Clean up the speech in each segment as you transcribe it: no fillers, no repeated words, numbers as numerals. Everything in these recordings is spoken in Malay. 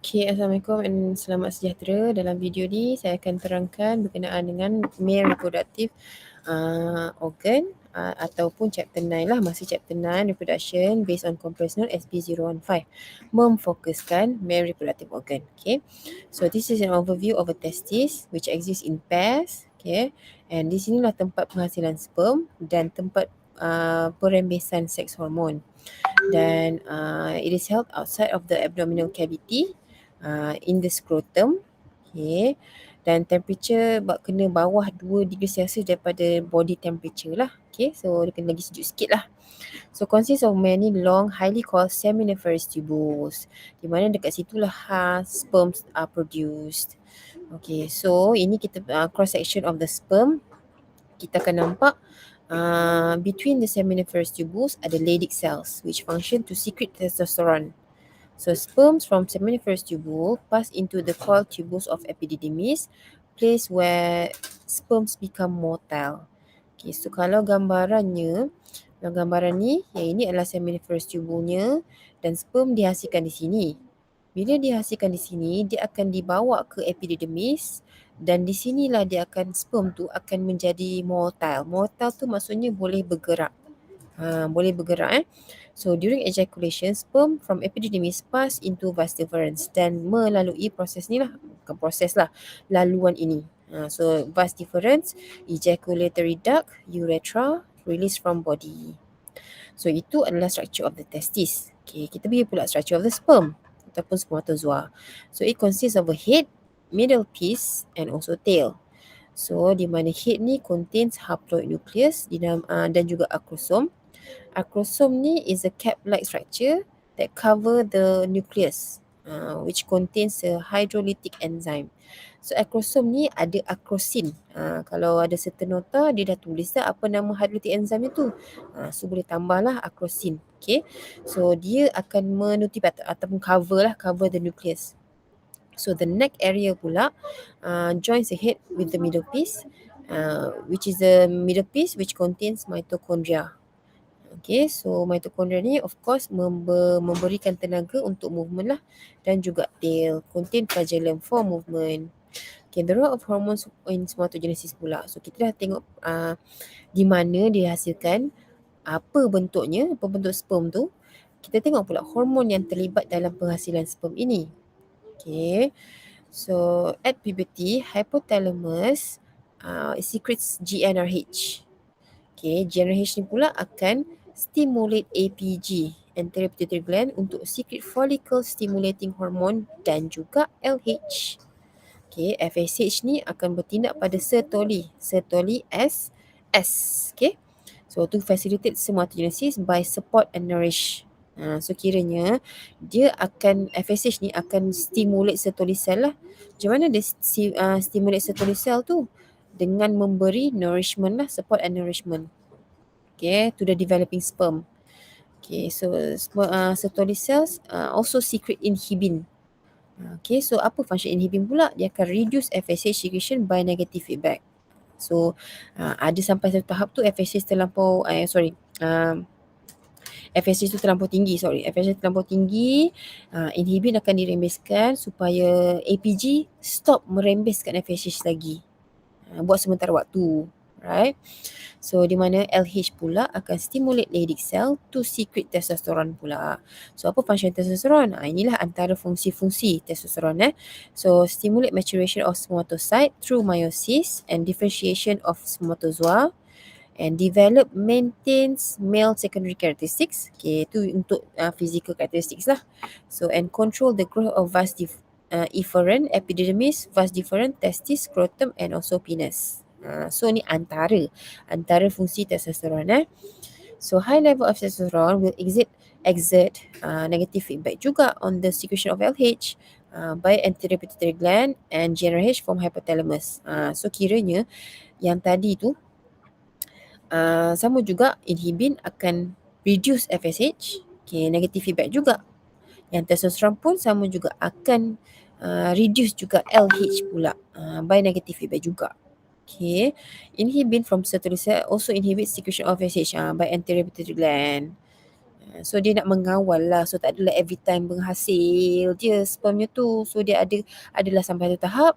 Okey, Assalamualaikum dan selamat sejahtera. Dalam video ni saya akan terangkan berkenaan dengan male reproductive organ ataupun chapter 9 lah, masih chapter 9 reproduction based on conference note SP015, memfokuskan male reproductive organ. Okay, so this is an overview of a testis which exists in pairs. Okay, and di sinilah tempat penghasilan sperm dan tempat perembesan seks hormon. Dan it is held outside of the abdominal cavity in the scrotum. Okay. Dan temperature kena bawah 2 degree Celsius daripada body temperature lah. Okay, so dia kena lagi sejuk sikit lah. So consists of many long, highly called seminiferous tubules, di mana dekat situlah sperms are produced. Okay, so ini kita cross section of the sperm. Kita akan nampak between the seminiferous tubules ada Leydig cells which function to secrete testosterone. So sperms from seminiferous tubule pass into the coiled tubules of epididymis, place where sperms become motile. Okay, so kalau gambaran ni, yang ini adalah seminiferous tubulnya dan sperm dihasilkan di sini. Bila dihasilkan di sini, dia akan dibawa ke epididymis dan di sinilah sperm tu akan menjadi motile. Motile tu maksudnya boleh bergerak. Boleh bergerak. So during ejaculation, sperm from epididymis pass into vas deferens dan melalui proses ni lah, bukan proses lah, laluan ini. So vas deferens, ejaculatory duct, urethra, release from body. So itu adalah structure of the testis. Okay, kita pergi pula structure of the sperm ataupun spermatozoa. So it consists of a head, middle piece and also tail. So di mana head ni contains haploid nucleus dan juga acrosome. Acrosome ni is a cap-like structure that cover the nucleus which contains a hydrolytic enzyme. So acrosome ni ada acrosin. Kalau ada certain nota dia dah tulis dah apa nama hydrolytic enzyme itu. So boleh tambahlah acrosin. Okay. So dia akan menutupi ataupun cover the nucleus. So the neck area pula joins the head with the middle piece, which is the middle piece which contains mitochondria. Okay, so mitochondria ni of course memberikan tenaga untuk movement lah, dan juga tail contain flagellum for movement. Okay, the role of hormones in spermatogenesis pula. So kita dah tengok di mana dihasilkan, apa bentuknya, apa bentuk sperm tu. Kita tengok pula hormon yang terlibat dalam penghasilan sperm ini. Okay, so at puberty, hypothalamus secretes GnRH. Okay, GnRH ni pula akan stimulate APG, anterior pituitary gland, untuk secret follicle stimulating hormone dan juga LH. Okay, FSH ni akan bertindak pada Sertoli S. Okay, so to facilitate spermatogenesis by support and nourish. So kiranya FSH ni akan stimulate Sertoli cell lah. Macam mana dia stimulate Sertoli cell tu? Dengan memberi nourishment lah, support and nourishment. Okay, to the developing sperm. Okay, so Sertoli cells also secrete inhibin. Okay, so apa function inhibin pula? Dia akan reduce FSH secretion by negative feedback. So ada sampai satu tahap tu FSH terlampau FSH tu terlampau tinggi, FSH terlampau tinggi, inhibin akan dirembeskan supaya APG stop merembeskan FSH lagi, buat sementara waktu, right? So di mana LH pula akan stimulate Leydig cell to secrete testosterone pula. So apa function testosterone? Inilah antara fungsi-fungsi testosterone. So stimulate maturation of spermatocyte through meiosis and differentiation of spermatozoa, and develop maintains male secondary characteristics. Okay, itu untuk physical characteristics lah. So and control the growth of vas efferent, epididymis, vas deferens, testis, scrotum and also penis. So ni antara fungsi testosterone. So high level of testosterone will exert negative feedback juga on the secretion of LH by anterior pituitary gland and GnRH from hypothalamus. So kiranya yang tadi tu sama juga, inhibin akan reduce FSH. Okay, negative feedback juga. Yang testosterone pun sama juga, akan reduce juga LH pula by negative feedback juga. Okay, inhibin from Sertoli cell also inhibits secretion of FSH by anterior pituitary gland. So dia nak mengawal lah. So tak adalah every time penghasil dia spermnya tu. So dia adalah sampai satu tahap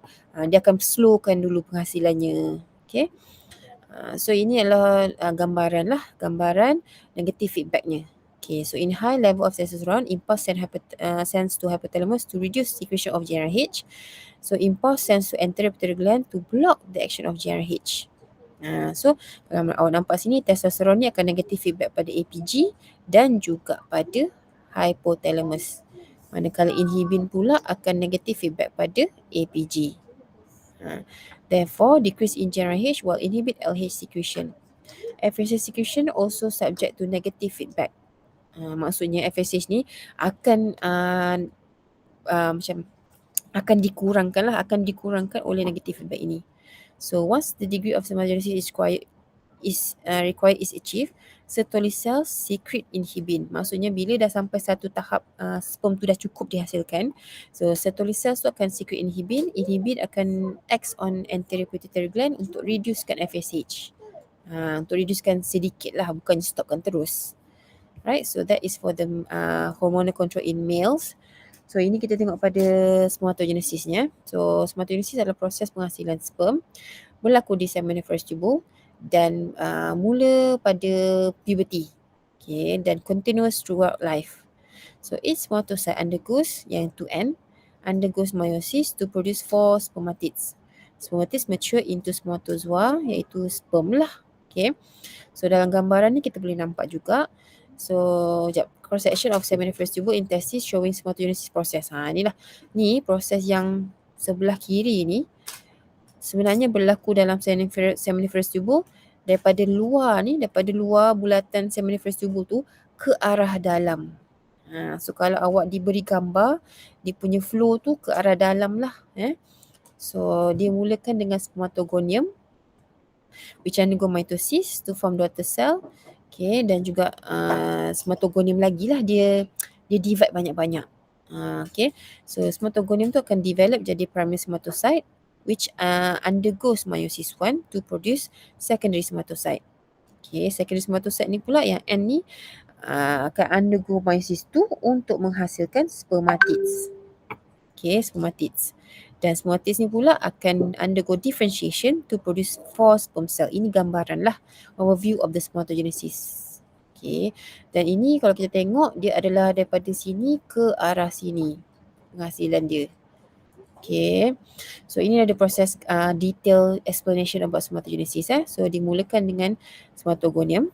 dia akan slowkan dulu penghasilannya. Okay. So ini adalah gambaran negative feedbacknya. Okay, so in high level of testosterone, impulse sends to hypothalamus to reduce secretion of GnRH. So impulse sends to enteropituitary gland to block the action of GnRH. So kalau awak nampak sini, testosteron ni akan negative feedback pada APG dan juga pada hypothalamus. Manakala inhibin pula akan negative feedback pada APG. Therefore, decrease in GnRH will inhibit LH secretion. FSH secretion also subject to negative feedback. Maksudnya FSH ni akan akan dikurangkan oleh negative feedback ini. So once the degree of spermatogenesis is achieved, Sertoli cells secrete inhibin. Maksudnya bila dah sampai satu tahap sperm tu dah cukup dihasilkan, so Sertoli cells tu akan secrete inhibin. Inhibin akan acts on anterior pituitary gland untuk reducekan FSH. Untuk reducekan sedikit lah, bukan stopkan terus. Right, so that is for the hormonal control in males. So ini kita tengok pada spermatogenesisnya. So spermatogenesis adalah proses penghasilan sperm berlaku di seminiferous tubule dan mula pada puberty. Okay, dan continuous throughout life. So each spermatocyte undergoes, yang 2N, undergoes meiosis to produce 4 spermatids. Spermatids mature into spermatozoa, iaitu sperm lah. Okay. So dalam gambaran ni kita boleh nampak juga. So cross section of seminiferous tubule in testis showing spermatogenesis process. Ni proses yang sebelah kiri ni sebenarnya berlaku dalam seminiferous tubule daripada luar bulatan seminiferous tubule tu ke arah dalam. So kalau awak diberi gambar, dia punya flow tu ke arah dalam lah. So dia mulakan dengan spermatogonium which undergo mitosis to form daughter cell. Okay, dan juga spermatogonium lagi lah, dia divide banyak-banyak. Okay, so spermatogonium tu akan develop jadi primary spermatocyte which undergoes meiosis 1 to produce secondary spermatocyte. Okay, secondary spermatocyte ni pula yang N ni akan undergo meiosis 2 untuk menghasilkan spermatids. Okay, spermatids. Dan spermatids ni pula akan undergo differentiation to produce 4 sperm cell. Ini gambaran lah, overview of the spermatogenesis. Okay, dan ini kalau kita tengok, dia adalah daripada sini ke arah sini penghasilan dia. Okay, so ini ada proses detail explanation about spermatogenesis. So dimulakan dengan spermatogonium,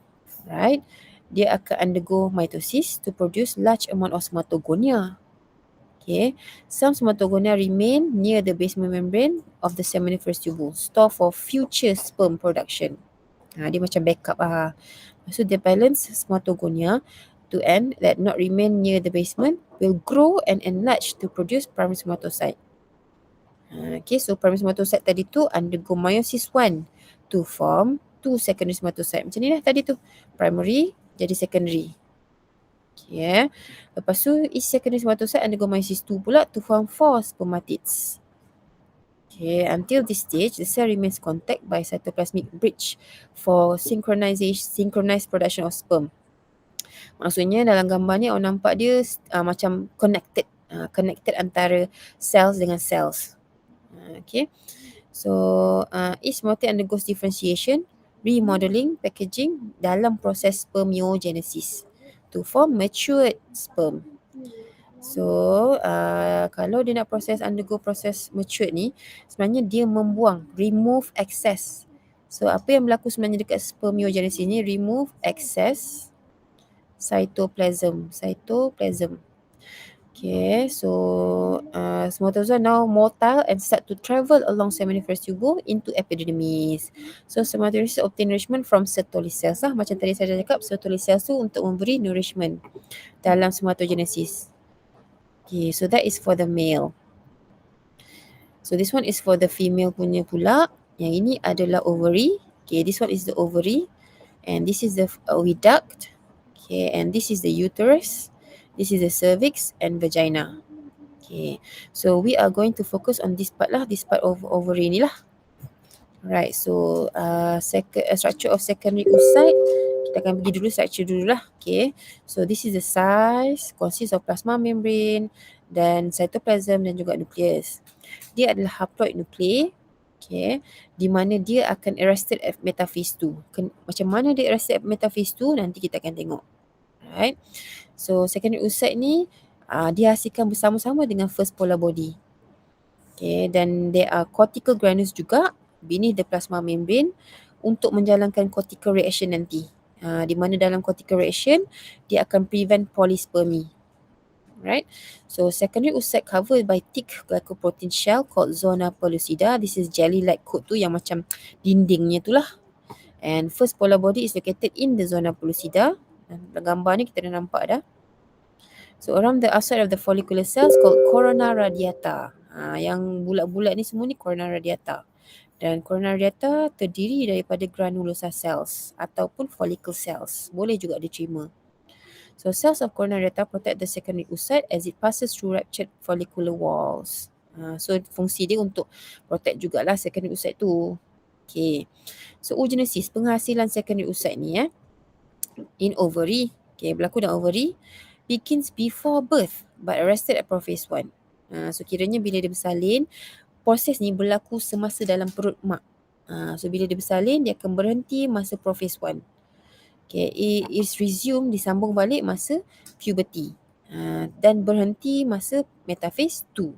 right? Dia akan undergo mitosis to produce large amount of spermatogonia. Okay, some spermatogonia remain near the basement membrane of the seminiferous tubule, store for future sperm production. Dia macam backup lah. So the balance spermatogonia to N that not remain near the basement will grow and enlarge to produce primary spermatocyte. Okay, so primary spermatocyte tadi tu undergo meiosis 1 to form 2 secondary spermatocyte. Macam ni lah tadi tu. Primary jadi secondary. Okay. Lepas tu each secondary spermatocyte undergo meiosis 2 pula to form 4 spermatids. Okay, until this stage, the cell remains contact by cytoplasmic bridge for synchronized production of sperm. Maksudnya dalam gambar ni awak nampak dia macam connected antara cells dengan cells. Okay, so each spermatid undergoes differentiation, remodeling, packaging dalam proses spermiogenesis to form matured sperm. So kalau dia nak undergo proses matured ni, sebenarnya dia membuang, remove excess. So apa yang berlaku sebenarnya dekat spermiogenesis ni, remove excess cytoplasm. Okay, so spermatozoa now motile and start to travel along seminiferous tubule into epididymis. So spermatogenesis obtain nourishment from Sertoli cells lah. Macam tadi saya cakap, Sertoli cells tu untuk memberi nourishment dalam spermatogenesis. Okay, so that is for the male. So this one is for the female punya pula. Yang ini adalah ovary. Okay, this one is the ovary. And this is the oviduct. Okay, and this is the uterus. This is the cervix and vagina. Okay, so we are going to focus on this part lah. This part of ovary ni lah. Right, so structure of secondary oocyte. Kita akan pergi dulu structure dululah. Okay. So this is the size, consists of plasma membrane dan cytoplasm dan juga nukleus. Dia adalah haploid nuclei. Okay. Di mana dia akan arrested at metaphase 2. Macam mana dia arrested at metaphase 2 nanti kita akan tengok. Alright. So secondary oocyte ni dihasilkan bersama-sama dengan first polar body. Okay, dan there are cortical granules juga beneath the plasma membrane untuk menjalankan cortical reaction nanti. Di mana dalam cortical reaction dia akan prevent polyspermy. Right? So secondary oocyte covered by thick glycoprotein shell called zona pellucida. This is jelly-like coat tu yang macam dindingnya tu lah. And first polar body is located in the zona pellucida. Dalam gambar ni kita dah nampak dah. So around the outside of the follicular cells called corona radiata. Yang bulat-bulat ni semua ni corona radiata. Dan corona radiata terdiri daripada granulosa cells ataupun follicle cells. Boleh juga diterima. So cells of corona radiata protect the secondary oocyte as it passes through ruptured follicular walls. So fungsi dia untuk protect jugalah secondary oocyte tu. Okay. So oogenesis, penghasilan secondary oocyte ni in ovary. Okay, berlaku dalam ovary. Begins before birth but arrested at prophase 1. So kiranya bila dia bersalin, proses ni berlaku semasa dalam perut mak. So bila dia bersalin, dia akan berhenti masa prophase 1. Okay, it is resumed, disambung balik masa puberty. Dan berhenti masa metaphase 2.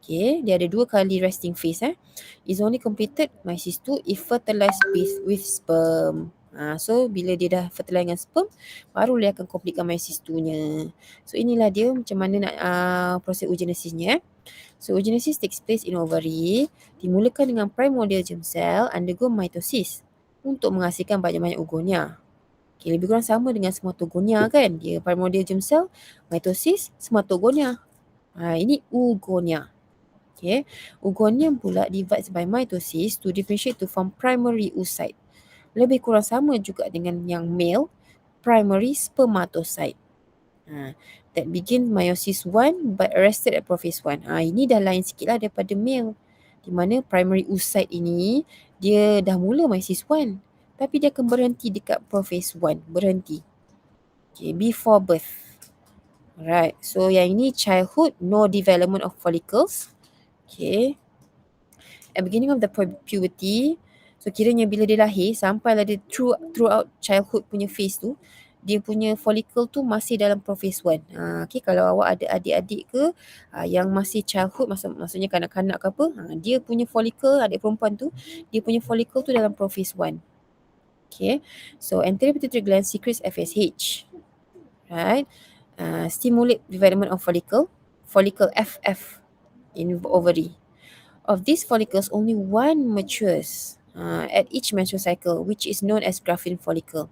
Okay, dia ada 2 kali resting phase. Is only completed meiosis 2 if fertilized with sperm. So bila dia dah fertilize dengan sperm, baru dia akan completekan meiosis 2-nya. So inilah dia macam mana nak proses oogenesisnya. So oogenesis takes place in ovary, dimulakan dengan primordial germ cell undergo mitosis untuk menghasilkan banyak-banyak oogonia. Okay, lebih kurang sama dengan spermatogonia kan. Dia primordial germ cell, mitosis, spermatogonia. Ini oogonia. Okay. Oogonia pula divides by mitosis to differentiate to form primary oocyte. Lebih kurang sama juga dengan yang male primary spermatocyte. That begins meiosis 1 but arrested at prophase 1. Ini dah lain sikit lah daripada male. Di mana primary oocyte ini dia dah mula meiosis 1 tapi dia akan berhenti dekat prophase 1. Berhenti. Okay, before birth. Alright. So yang ini childhood, no development of follicles. Okay. At beginning of the puberty, so kiranya bila dia lahir sampailah dia throughout childhood punya phase tu, dia punya follicle tu masih dalam prophase 1. Okay, kalau awak ada adik-adik ke yang masih childhood, maksudnya kanak-kanak ke apa, dia punya follicle, adik perempuan tu, dia punya follicle tu dalam prophase 1. Okay, so anterior pituitary gland secretes FSH. Right, stimulate development of follicle FF in ovary. Of these follicles, only one matures at each menstrual cycle, which is known as Graafian follicle.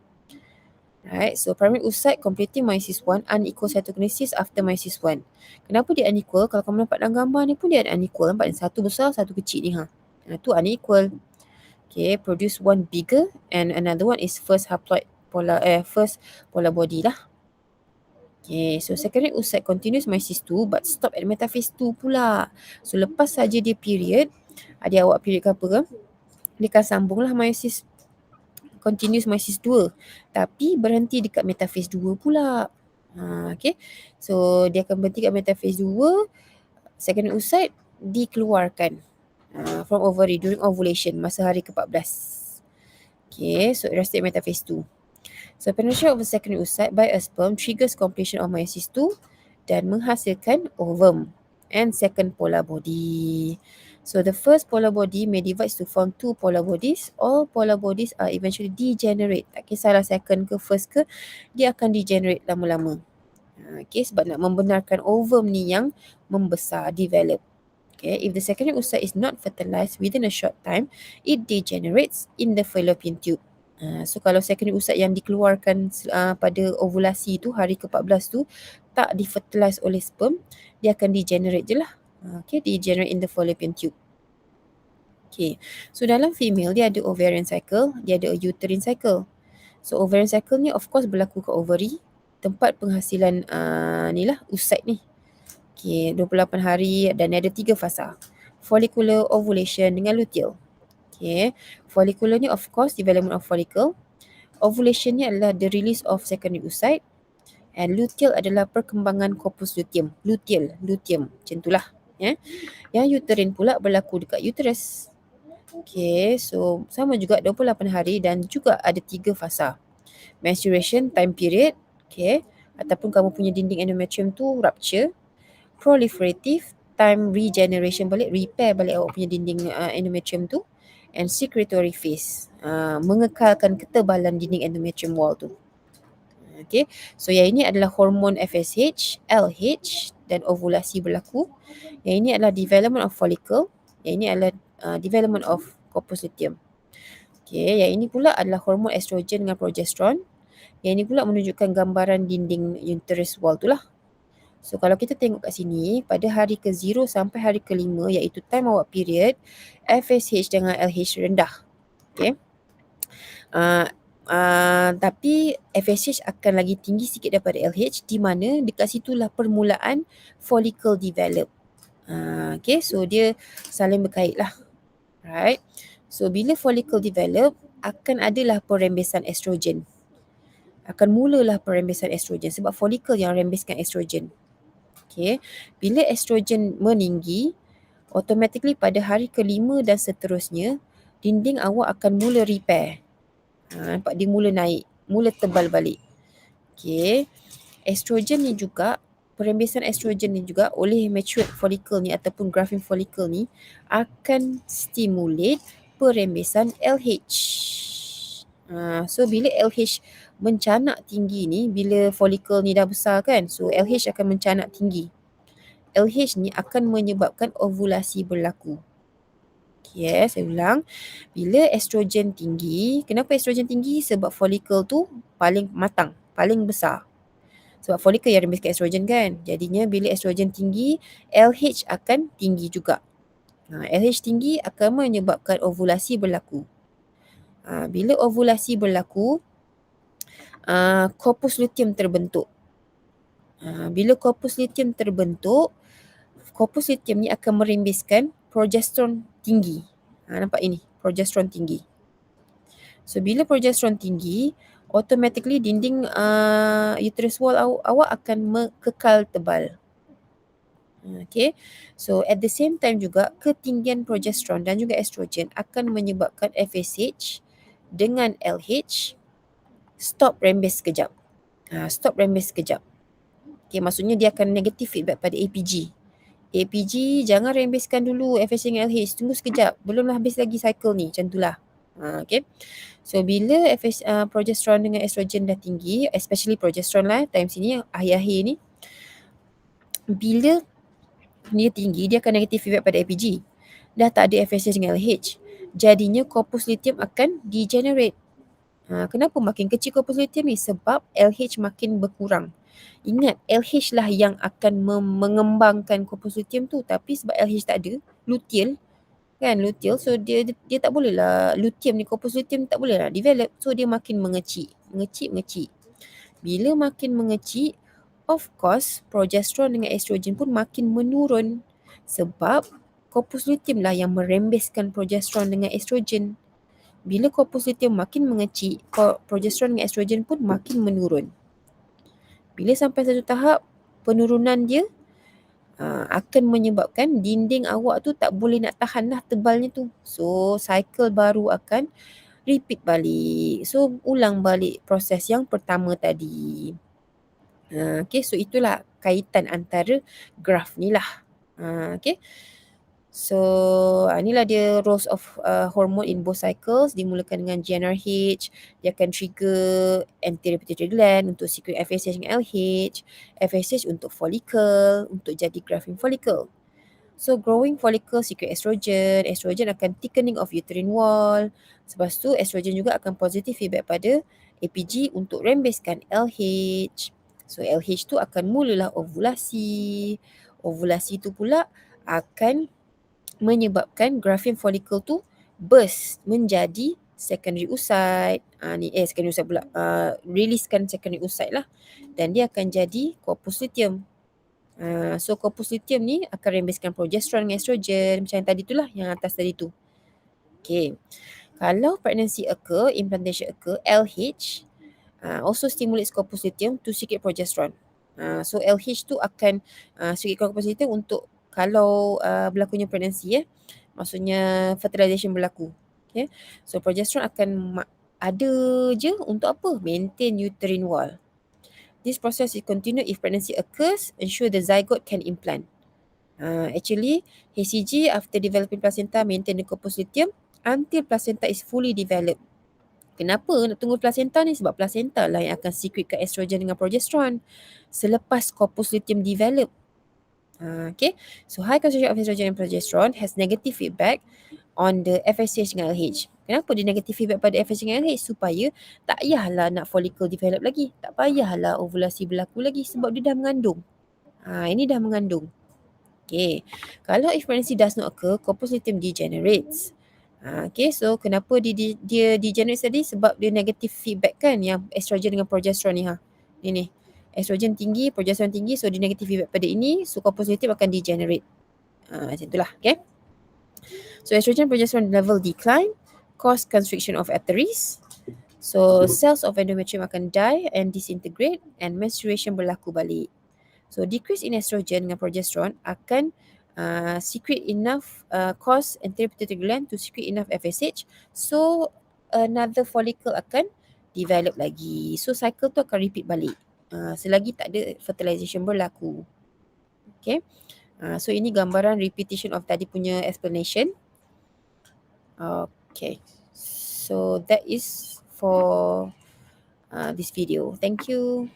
Right, so primary oocyte completing meiosis 1, unequal cytokinesis after meiosis 1. Kenapa dia unequal? Kalau kamu nampak dalam gambar ni pun dia ada unequal. Nampak satu besar, satu kecil ni. Itu unequal. Okay, produce one bigger and another one is first polar body lah. Okay, so secondary oocyte continues meiosis 2 but stop at metaphase 2 pula. So lepas saja dia period, adik awak period ke apa ke, dia akan sambunglah meiosis, continuous meiosis 2 tapi berhenti dekat metaphase 2 pula. Okay, so dia akan berhenti kat metaphase 2, secondary oocyte dikeluarkan from ovary during ovulation, masa hari ke-14. Okay, so arrested metaphase 2. So penetration of a secondary oocyte by a sperm triggers completion of meiosis 2 dan menghasilkan ovum and second polar body. So the first polar body may divide to form 2 polar bodies. All polar bodies are eventually degenerate. Tak kisahlah second ke first ke, dia akan degenerate lama-lama. Okay, sebab nak membenarkan ovum ni yang membesar, develop. Okay, if the secondary oocyte is not fertilized within a short time, it degenerates in the fallopian tube. So kalau secondary oocyte yang dikeluarkan pada ovulasi tu, hari ke-14 tu, tak difertilize oleh sperm, dia akan degenerate je lah. Okay, degenerate in the fallopian tube. Okay, so dalam female dia ada ovarian cycle, dia ada uterine cycle. So ovarian cycle ni of course berlaku ke ovary, tempat penghasilan ni lah oocyte ni. Okay, 28 hari dan ada 3 fasa. Follicular ovulation dengan luteal. Okay, follicular ni of course development of follicle. Ovulation ni adalah the release of secondary oocyte, and luteal adalah perkembangan corpus luteum. Luteum, macam itulah. Ya. Yang uterine pula berlaku dekat uterus. Okay, so sama juga 28 hari dan juga ada 3 fasa. Menstruation time period, okay, ataupun kamu punya dinding endometrium tu rupture. Proliferative, time regeneration balik, repair balik awak punya dinding endometrium tu. And secretory phase, mengekalkan ketebalan dinding endometrium wall tu. Okay, so yang ini adalah hormon FSH, LH dan ovulasi berlaku. Yang ini adalah development of follicle. Yang ini adalah development of corpus luteum. Okay, yang ini pula adalah hormon estrogen dengan progesteron. Yang ini pula menunjukkan gambaran dinding uterus wall tu lah. So kalau kita tengok kat sini, pada hari ke-0 sampai hari ke-5 iaitu time awak period, FSH dengan LH rendah. Okay. Tapi FSH akan lagi tinggi sikit daripada LH, di mana dekat situlah permulaan follicle develop. Okay, so dia saling berkait lah. Right. So bila follicle develop, akan adalah perembesan estrogen. Akan mulalah perembesan estrogen sebab follicle yang rembeskan estrogen. Okay. Bila estrogen meninggi, automatically pada hari ke-5 dan seterusnya, dinding awak akan mula repair. Nampak dia mula naik, mula tebal balik. Okay. Estrogen ni juga, perembesan estrogen ni juga oleh matured follicle ni ataupun grafting follicle ni akan stimulate perembesan LH. So bila LH mencanak tinggi ni, bila follicle ni dah besar kan, so LH akan mencanak tinggi. LH ni akan menyebabkan ovulasi berlaku. Okay, saya ulang. Bila estrogen tinggi, kenapa estrogen tinggi? Sebab follicle tu paling matang, paling besar. Sebab follicle yang rembeskan estrogen kan. Jadinya bila estrogen tinggi, LH akan tinggi juga. LH tinggi akan menyebabkan ovulasi berlaku. Bila ovulasi berlaku, corpus luteum terbentuk. Bila corpus luteum terbentuk, corpus luteum ni akan merembeskan progesteron tinggi. Nampak ini, progesteron tinggi. So bila progesteron tinggi, automatically dinding uterus wall awak akan kekal tebal. Okay, so at the same time juga ketinggian progesteron dan juga estrogen akan menyebabkan FSH dengan LH stop rembes sekejap. Stop rembes sekejap. Okay, maksudnya dia akan negative feedback pada APG. APG jangan rembeskan dulu FSH dengan LH, tunggu sekejap, belum habis lagi cycle ni, macam itulah. Okay. So bila progesteron dengan estrogen dah tinggi, especially progesteron lah time sini akhir-akhir ni, bila dia tinggi, dia akan negative feedback pada APG. Dah tak ada FSH dengan LH, jadinya corpus luteum akan degenerate. Kenapa makin kecil corpus luteum ni? Sebab LH makin berkurang. Ingat, LH lah yang akan mengembangkan corpus luteum tu, tapi sebab LH tak ada, luteal kan, luteal, so dia tak boleh lah, luteum ni, corpus luteum tak boleh lah develop, so dia makin mengecil. Bila makin mengecil, of course progesteron dengan estrogen pun makin menurun sebab corpus luteum lah yang merembeskan progesteron dengan estrogen. Bila corpus luteum makin mengecil, progesteron dengan estrogen pun makin menurun. Bila sampai satu tahap, penurunan dia akan menyebabkan dinding awak tu tak boleh nak tahan lah tebalnya tu. So cycle baru akan repeat balik. So ulang balik proses yang pertama tadi. Okay, so itulah kaitan antara graf ni lah. Okay. So inilah dia roles of hormone in both cycles. Dimulakan dengan GnRH, dia akan trigger anterior pituitary gland untuk secrete FSH dengan LH, FSH untuk follicle, untuk jadi grafting follicle. So growing follicle secrete estrogen akan thickening of uterine wall. Lepas tu estrogen juga akan positive feedback pada APG untuk rembeskan LH. So LH tu akan mulalah ovulasi. Ovulasi tu pula akan menyebabkan grafting follicle tu burst menjadi secondary oocyte. Secondary oocyte pula, releasekan secondary oocyte lah, dan dia akan jadi corpus luteum. So corpus luteum ni akan rembeskan progesteron dengan estrogen, macam yang tadi tu lah, yang atas tadi tu. Okay. Kalau pregnancy occur, implantation occur, LH also stimulates corpus luteum to secrete progesterone. So LH tu akan secrete corpus luteum untuk kalau berlakunya pregnancy, maksudnya fertilization berlaku. Okay. So progesterone akan ada je untuk apa? Maintain uterine wall. This process is continued if pregnancy occurs, ensure the zygote can implant. Actually, HCG after developing placenta maintain the corpus luteum until placenta is fully developed. Kenapa nak tunggu placenta ni? Sebab placenta lah yang akan secretkan estrogen dengan progesterone selepas corpus luteum develop. Okay, so high concentration of estrogen and progesterone has negative feedback on the FSH dengan LH. Kenapa dia negative feedback pada FSH dengan LH? Supaya tak payahlah nak follicle develop lagi. Tak payahlah ovulasi berlaku lagi sebab dia dah mengandung. Ini dah mengandung. Okay, kalau if pregnancy does not occur, corpus luteum degenerates. Okay, so kenapa dia degenerate tadi? Sebab dia negative feedback kan yang estrogen dengan progesterone ni. Ni. Estrogen tinggi, progesterone tinggi, so dia negative feedback pada ini, so corpus luteum akan degenerate. Macam itulah, okay. So estrogen progesterone level decline, cause constriction of arteries. So cells of endometrium akan die and disintegrate and menstruation berlaku balik. So decrease in estrogen dengan progesterone akan secrete enough cause anterior pituitary gland to secrete enough FSH, so another follicle akan develop lagi. So cycle tu akan repeat balik selagi tak ada fertilization berlaku. Okay. So ini gambaran repetition of tadi punya explanation. Okay. So that is for this video. Thank you.